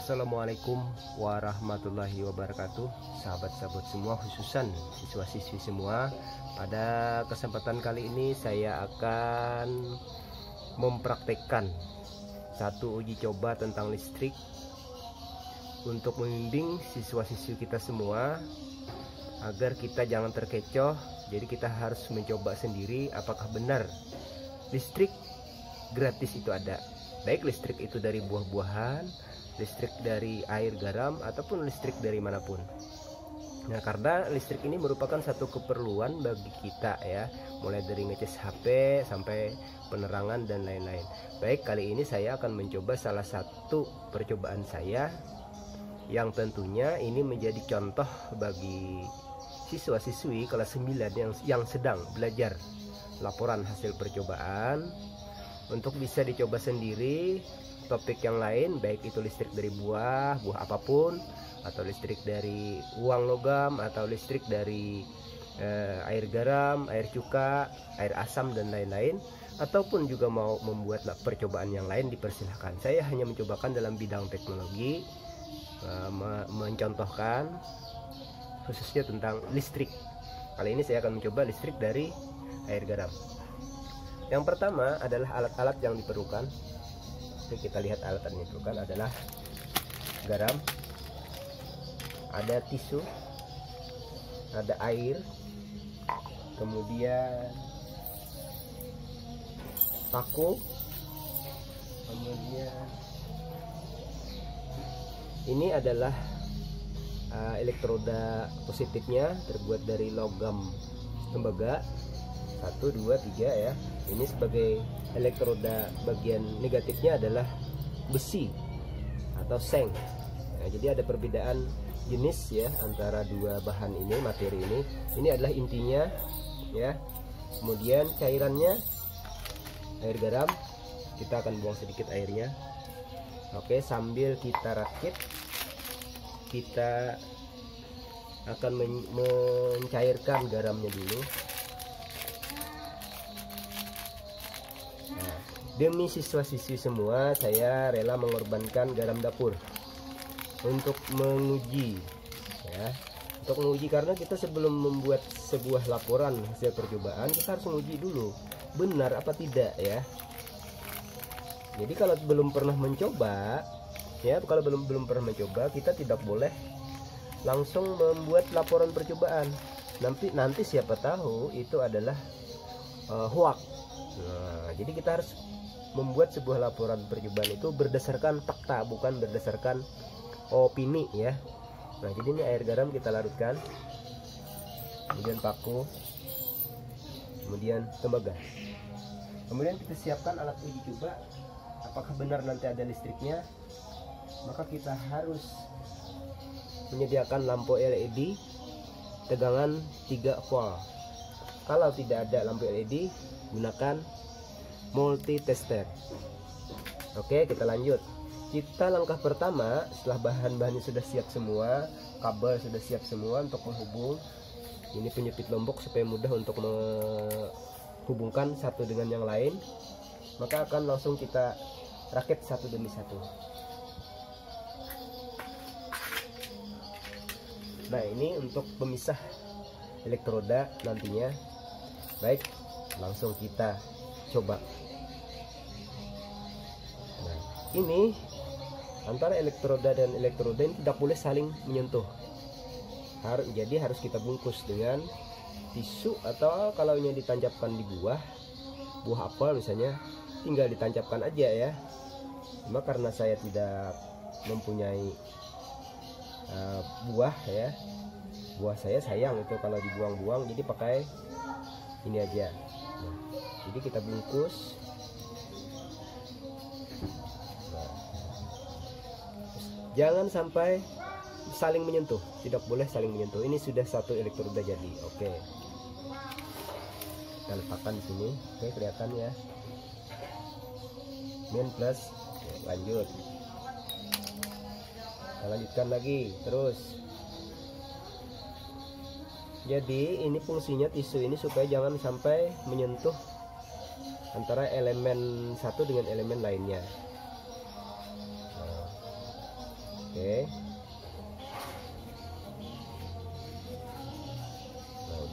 Assalamualaikum warahmatillahi wabarakatuh, sahabat-sahabat semua, khususan siswa-siswi semua. Pada kesempatan kali ini saya akan mempraktekkan satu uji coba tentang listrik untuk membimbing siswa-siswi kita semua agar kita jangan terkecoh. Jadi kita harus mencoba sendiri apakah benar listrik gratis itu ada, baik listrik itu dari buah-buahan, listrik dari air garam, ataupun listrik dari manapun. Nah, karena listrik ini merupakan satu keperluan bagi kita ya, mulai dari ngecas HP sampai penerangan dan lain-lain. Baik, kali ini saya akan mencoba salah satu percobaan saya yang tentunya ini menjadi contoh bagi siswa-siswi kelas 9 yang sedang belajar laporan hasil percobaan, untuk bisa dicoba sendiri topik yang lain, baik itu listrik dari buah apapun, atau listrik dari uang logam, atau listrik dari air garam, air cuka, air asam dan lain-lain, ataupun juga mau membuat percobaan yang lain, dipersilahkan. Saya hanya mencobakan dalam bidang teknologi, mencontohkan khususnya tentang listrik. Kali ini saya akan mencoba listrik dari air garam. Yang pertama adalah alat-alat yang diperlukan. Jadi kita lihat alat yang diperlukan adalah garam, ada tisu, ada air, kemudian paku, kemudian ini adalah elektroda positifnya terbuat dari logam tembaga 1, 2, 3 ya. Ini sebagai elektroda, bagian negatifnya adalah besi atau seng. Nah, jadi ada perbedaan jenis ya antara dua bahan ini, materi ini. Ini adalah intinya ya. Kemudian cairannya air garam, kita akan buang sedikit airnya. Oke, sambil kita rakit, kita akan mencairkan garamnya dulu. Demi siswa-siswi semua, saya rela mengorbankan garam dapur untuk menguji ya, untuk menguji, karena kita sebelum membuat sebuah laporan hasil percobaan, kita harus menguji dulu benar apa tidak ya. Jadi kalau belum pernah mencoba ya, kalau belum pernah mencoba, kita tidak boleh langsung membuat laporan percobaan. Nanti siapa tahu itu adalah hoax. Nah, jadi kita harus membuat sebuah laporan percobaan itu berdasarkan fakta, bukan berdasarkan opini ya. Nah, jadi ini air garam kita larutkan, kemudian paku, kemudian tembaga, kemudian kita siapkan alat uji coba apakah benar nanti ada listriknya. Maka kita harus menyediakan lampu LED tegangan 3 volt. Kalau tidak ada lampu LED, gunakan multi tester. Oke, kita lanjut. Kita langkah pertama, setelah bahan-bahannya sudah siap semua, kabel sudah siap semua untuk menghubung. Ini penyepit lombok supaya mudah untuk menghubungkan satu dengan yang lain. Maka akan langsung kita rakit satu demi satu. Nah, ini untuk pemisah elektroda nantinya. Baik, langsung kita coba. Nah, ini antara elektroda dan elektroda ini tidak boleh saling menyentuh. Jadi harus kita bungkus dengan tisu, atau kalau ini ditancapkan di buah apel misalnya, tinggal ditancapkan aja ya. Cuma karena saya tidak mempunyai buah ya, buah saya sayang itu kalau dibuang-buang, jadi pakai ini aja. Nah, jadi kita bungkus. Nah, jangan sampai saling menyentuh, tidak boleh saling menyentuh. Ini sudah satu elektroda jadi. Oke, kita letakkan di sini. Oke, kelihatan ya, min plus. Oke, lanjut, kita lanjutkan lagi terus. Jadi ini fungsinya tisu ini supaya jangan sampai menyentuh antara elemen satu dengan elemen lainnya. Nah, Oke.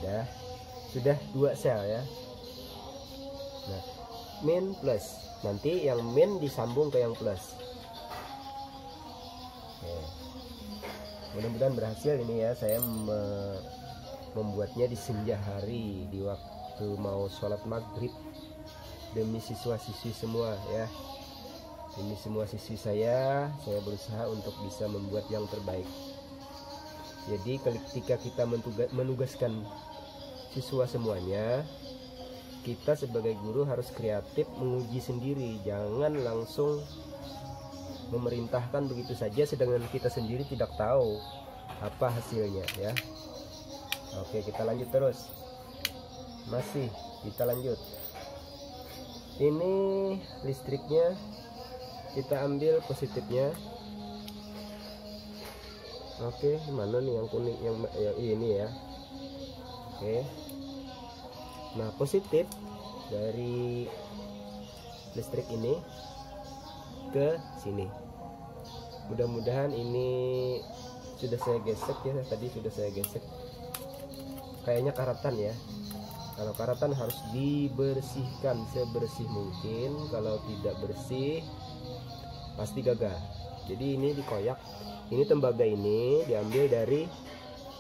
Nah, sudah 2 sel ya. Nah, min plus, nanti yang min disambung ke yang plus. Oke. Mudah-mudahan berhasil ini ya. Saya membuatnya di senja hari, di waktu mau sholat maghrib, demi siswa-siswi semua ya. Demi semua siswi saya berusaha untuk bisa membuat yang terbaik. Jadi ketika kita menugaskan siswa semuanya, kita sebagai guru harus kreatif menguji sendiri, jangan langsung memerintahkan begitu saja sedangkan kita sendiri tidak tahu apa hasilnya ya. Oke, kita lanjut terus. Masih kita lanjut. Ini listriknya kita ambil positifnya. Oke, mana nih yang kuning, yang ini ya. Oke. Nah, positif dari listrik ini ke sini. Mudah-mudahan ini sudah saya gesek ya, tadi sudah saya gesek. Kayaknya karatan ya. Kalau karatan harus dibersihkan sebersih mungkin. Kalau tidak bersih pasti gagal. Jadi ini dikoyak. Ini tembaga ini diambil dari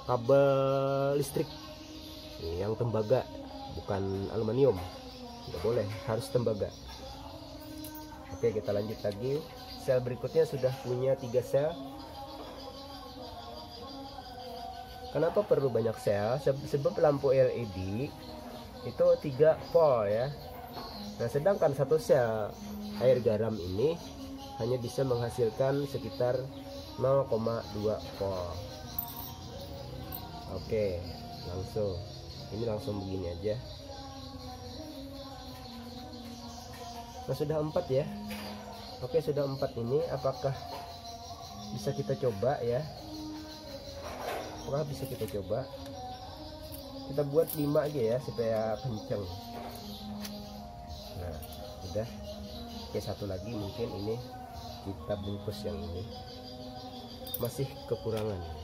kabel listrik. Ini yang tembaga, bukan aluminium. Tidak boleh, harus tembaga. Oke, kita lanjut lagi. Sel berikutnya sudah punya 3 sel. Kenapa perlu banyak sel? Sebab lampu LED itu 3 volt ya. Nah, sedangkan 1 sel air garam ini hanya bisa menghasilkan sekitar 0,2 volt. Oke, langsung ini langsung begini aja. Nah, sudah 4 ya. Oke, sudah 4 ini. Apakah bisa kita coba ya? Apakah bisa kita coba? Kita buat 5 aja ya supaya kenceng. Nah, udah. Oke, 1 lagi mungkin ini kita bungkus yang ini. Masih kekurangan.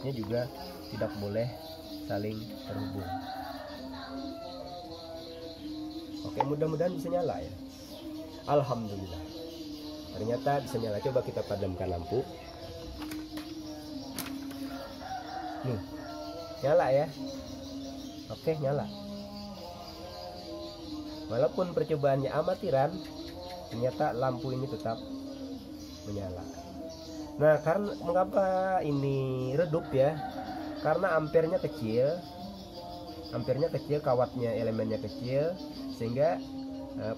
listriknya juga tidak boleh saling terhubung. Oke, mudah-mudahan bisa nyala ya. Alhamdulillah, ternyata bisa nyala. Coba kita padamkan lampu. Nih, nyala ya. Oke, nyala. Walaupun percobaannya amatiran, ternyata lampu ini tetap menyala. Nah, karena mengapa ini redup ya? Karena ampernya kecil, kawatnya, elemennya kecil, sehingga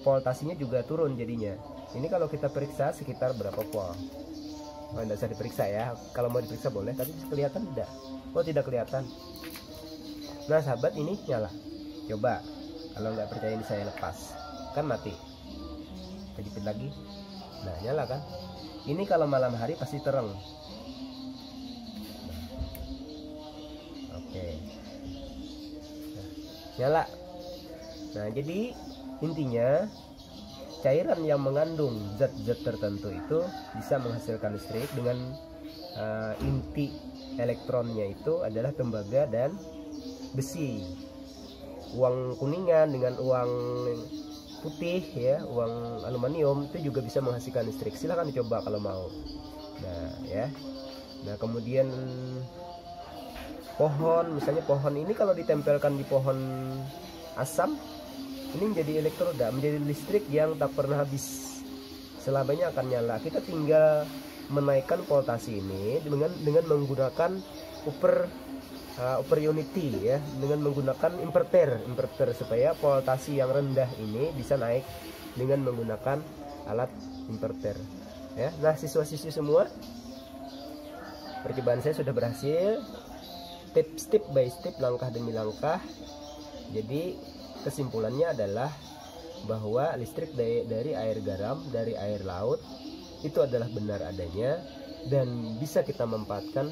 voltasenya juga turun jadinya. Ini kalau kita periksa sekitar berapa volt? Oh, tidak usah diperiksa ya. Kalau mau diperiksa boleh, tapi kelihatan tidak? Oh, tidak kelihatan. Nah, sahabat, ini nyala. Coba, kalau nggak percaya ini saya lepas, kan mati. Kita jepit lagi. Nah, nyala kan? Ini kalau malam hari pasti terang. Nah, oke. Nah, nyala. Nah, jadi intinya cairan yang mengandung zat-zat tertentu itu bisa menghasilkan listrik dengan inti elektronnya itu adalah tembaga dan besi. Uang kuningan dengan uang putih ya, uang aluminium itu juga bisa menghasilkan listrik. Silahkan dicoba kalau mau. Nah ya, nah kemudian pohon, misalnya pohon ini kalau ditempelkan di pohon asam, ini menjadi elektroda, menjadi listrik yang tak pernah habis, selamanya akan nyala. Kita tinggal menaikkan voltasi ini dengan menggunakan upper unity ya, dengan menggunakan inverter supaya voltasi yang rendah ini bisa naik dengan menggunakan alat inverter ya. Nah, siswa-siswi semua, percobaan saya sudah berhasil, step by step, langkah demi langkah. Jadi kesimpulannya adalah bahwa listrik dari air garam, dari air laut itu adalah benar adanya dan bisa kita manfaatkan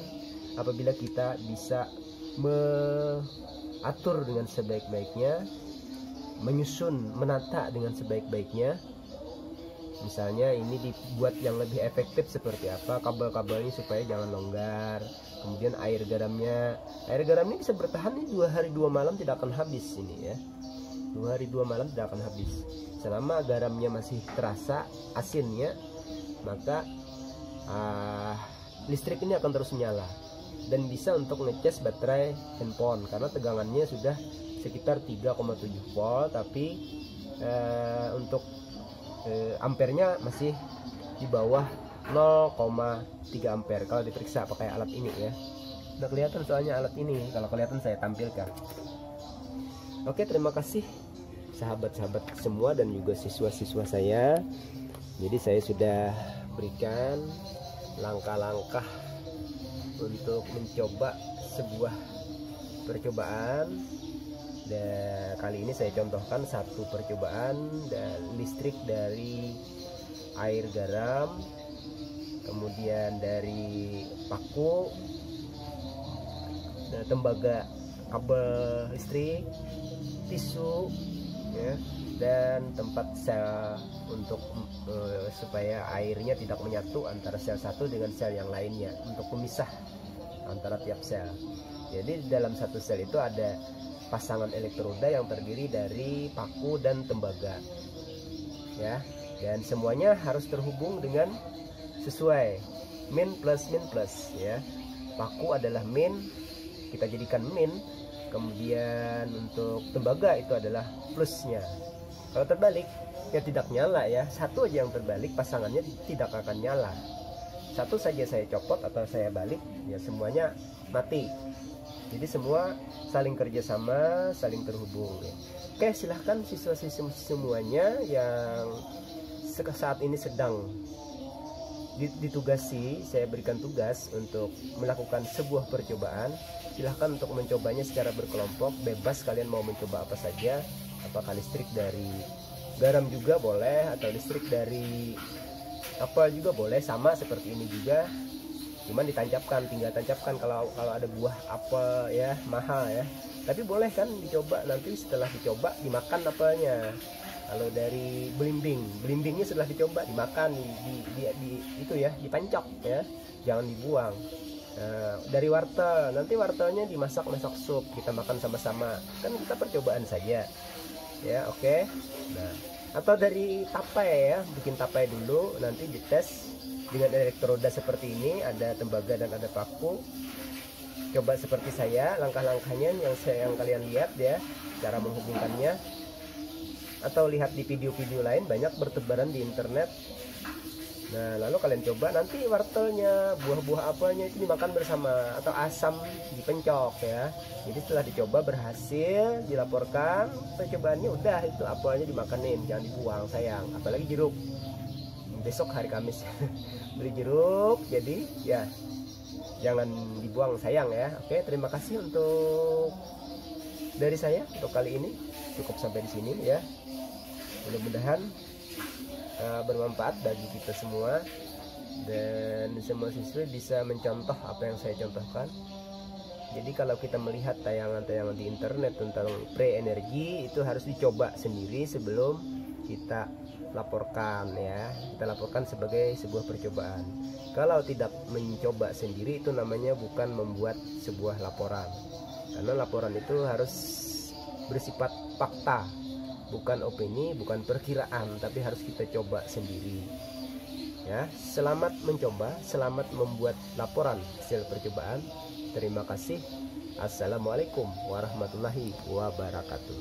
apabila kita bisa mengatur dengan sebaik-baiknya, menyusun, menata dengan sebaik-baiknya. Misalnya ini dibuat yang lebih efektif seperti apa, kabel-kabelnya supaya jangan longgar. Kemudian air garamnya bisa bertahan nih 2 hari 2 malam tidak akan habis ini ya. 2 hari 2 malam tidak akan habis. Selama garamnya masih terasa asinnya, maka listrik ini akan terus menyala dan bisa untuk ngecas baterai handphone karena tegangannya sudah sekitar 3,7 volt, tapi untuk ampernya masih di bawah 0,3 ampere kalau diperiksa pakai alat ini ya. Udah kelihatan soalnya alat ini, kalau kelihatan saya tampilkan. Oke, terima kasih sahabat-sahabat semua dan juga siswa-siswa saya. Jadi saya sudah berikan langkah-langkah untuk mencoba sebuah percobaan, dan kali ini saya contohkan satu percobaan dan listrik dari air garam, kemudian dari paku, tembaga kabel listrik, tisu ya, dan tempat sel untuk supaya airnya tidak menyatu antara sel satu dengan sel yang lainnya, untuk memisah antara tiap sel. Jadi dalam satu sel itu ada pasangan elektroda yang terdiri dari paku dan tembaga ya, dan semuanya harus terhubung dengan sesuai min plus ya. Paku adalah min, kita jadikan min, kemudian untuk tembaga itu adalah plusnya. Kalau terbalik ya tidak nyala ya, satu aja yang terbalik pasangannya tidak akan nyala. Satu saja saya copot atau saya balik ya semuanya mati. Jadi semua saling kerjasama, saling terhubung ya. Oke, silahkan siswa-siswa semuanya yang saat ini sedang ditugasi, saya berikan tugas untuk melakukan sebuah percobaan. Silahkan untuk mencobanya secara berkelompok, bebas kalian mau mencoba apa saja, apakah listrik dari garam juga boleh, atau listrik dari apa juga boleh, sama seperti ini juga, cuman ditancapkan, tinggal tancapkan. Kalau ada buah apel ya mahal ya, tapi boleh kan dicoba, nanti setelah dicoba dimakan apelnya. Kalau dari belimbingnya setelah dicoba dimakan, di itu ya, dipancok ya, jangan dibuang. Dari wortel, nanti wortelnya dimasak sup, kita makan sama-sama, kan kita percobaan saja ya. Oke. Nah, atau dari tapai ya, bikin tapai dulu, nanti dites dengan elektroda seperti ini, ada tembaga dan ada paku. Coba seperti saya, langkah-langkahnya yang kalian lihat ya, cara menghubungkannya, atau lihat di video-video lain, banyak bertebaran di internet. Nah, lalu kalian coba, nanti wortelnya, buah-buah apanya itu dimakan bersama, atau asam dipencok ya. Jadi setelah dicoba berhasil, dilaporkan percobaannya, udah itu apelnya dimakanin, jangan dibuang sayang. Apalagi jeruk, besok hari Kamis beli jeruk, jadi ya jangan dibuang sayang ya. Oke, terima kasih untuk dari saya untuk kali ini, cukup sampai di sini ya. Mudah-mudahan bermanfaat bagi kita semua, dan semua siswa bisa mencontoh apa yang saya contohkan. Jadi kalau kita melihat tayangan-tayangan di internet tentang pre-energi, itu harus dicoba sendiri sebelum kita laporkan ya. Kita laporkan sebagai sebuah percobaan. Kalau tidak mencoba sendiri, itu namanya bukan membuat sebuah laporan, karena laporan itu harus bersifat fakta, bukan opini, bukan perkiraan, tapi harus kita coba sendiri ya. Selamat mencoba, selamat membuat laporan hasil percobaan. Terima kasih. Assalamualaikum warahmatullahi wabarakatuh.